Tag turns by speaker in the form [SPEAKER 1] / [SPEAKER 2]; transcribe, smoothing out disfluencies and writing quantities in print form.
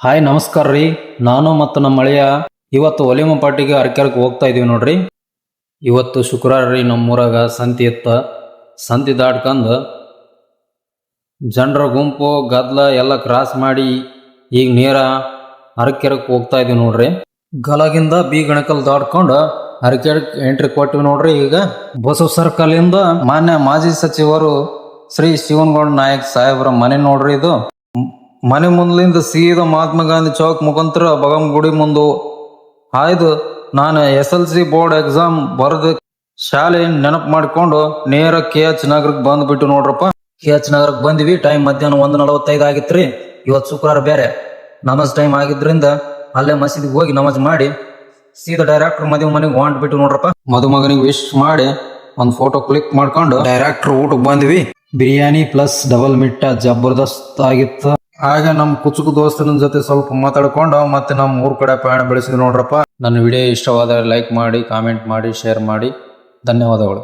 [SPEAKER 1] Hi ನಮಸ್ಕಾರ ರೀ. ನಾನು ಮತ್ತು ನಮ್ಮ ಮಳೆಯ ಇವತ್ತು ಒಲಿಮ ಪಾಟಿಗೆ ಅರಕೆರಕ್ಕೆ ಹೋಗ್ತಾ ಇದೀವಿ ನೋಡ್ರಿ. ಇವತ್ತು ಶುಕ್ರವಾರ ರೀ. ನಮ್ಮೂರಾಗ ಸಂತಿ ಇತ್ತ. ಸಂತಿ ದಾಟ್ಕಂದು ಜನರ ಗುಂಪು ಗದ್ಲ ಎಲ್ಲ ಕ್ರಾಸ್ ಮಾಡಿ ಈಗ ನೇರ ಅರಕೆರಕ್ಕೆ ಹೋಗ್ತಾ ಇದೀವಿ ನೋಡ್ರಿ. ಗಲಗಿಂದ ಬಿ ಗಣಕಲ್ ದಾಟ್ಕೊಂಡು ಅರಕೆರಕ್ಕೆ ಎಂಟ್ರಿ ಕೊಟ್ಟಿವಿ ನೋಡ್ರಿ. ಈಗ ಬಸವ ಸರ್ಕಲ್ ಇಂದ ಮಾನ್ಯ ಮಾಜಿ ಸಚಿವರು ಶ್ರೀ ಶಿವನಗೌಡ ನಾಯಕ್ ಸಾಹೇಬ್ರ ಮನೆ ನೋಡ್ರಿ. ಇದು ಮನೆ ಮುಂದ್ಲಿಂದ ಸೀದಾ ಮಹಾತ್ಮ ಗಾಂಧಿ ಚೌಕ್ ಮುಖಾಂತರ ಬಗಮ್ ಗುಡಿ ಮುಂದೆ ಹಾಯ್ದು ನಾನು SLC ಬೋರ್ಡ್ ಎಕ್ಸಾಮ್ ಬರೆದು ಶಾಲೆ ನೆನಪು ಮಾಡಿಕೊಂಡು ನೇರ KH ನಗರಕ್ಕೆ ಬಂದ್ಬಿಟ್ಟು ನೋಡ್ರಪ್ಪ. KH ನಗರಕ್ಕೆ ಬಂದಿವಿ. ಟೈಮ್ ಮಧ್ಯಾಹ್ನ 1:45 ಆಗಿತ್ರಿ. ಇವತ್ತು ಶುಕ್ರವಾರ ಬೇರೆ ನಮಾಜ್ ಟೈಮ್ ಆಗಿದ್ರಿಂದ ಅಲ್ಲೇ ಮಸೀದಿಗೆ ಹೋಗಿ ನಮಾಜ್ ಮಾಡಿ ಸೀದಾ ಡೈರೆಕ್ಟರ್ ಮದುವೆ ಮನೆಗೆ ಹೊಂಟ್ಬಿಟ್ಟು ನೋಡ್ರಪ್ಪ. ಮದುಮಗನಿಗೆ ವಿಶ್ ಮಾಡಿ ಒಂದು ಫೋಟೋ ಕ್ಲಿಕ್ ಮಾಡ್ಕೊಂಡು ಡೈರೆಕ್ಟರ್ ಊಟಕ್ಕೆ ಬಂದ್ವಿ. ಬಿರಿಯಾನಿ ಪ್ಲಸ್ ಡಬಲ್ ಮಿಟ್ಟ ಜಬರ್ದಸ್ತ್ ಆಗಿತ್ತು. ಹಾಗೆ ನಮ್ಮ ಕುಚುಕು ದೋಸ್ತನ ಜೊತೆ ಸ್ವಲ್ಪ ಮಾತಾಡ್ಕೊಂಡು ಮತ್ತೆ ನಮ್ಮ ಊರ್ ಕಡೆ ಪ್ರಯಾಣ ಬೆಳೆಸಿದ್ವಿ ನೋಡ್ರಪ್ಪ. ನನ್ನ ವಿಡಿಯೋ ಇಷ್ಟವಾದರೆ ಲೈಕ್ ಮಾಡಿ, ಕಾಮೆಂಟ್ ಮಾಡಿ, ಶೇರ್ ಮಾಡಿ. ಧನ್ಯವಾದಗಳು.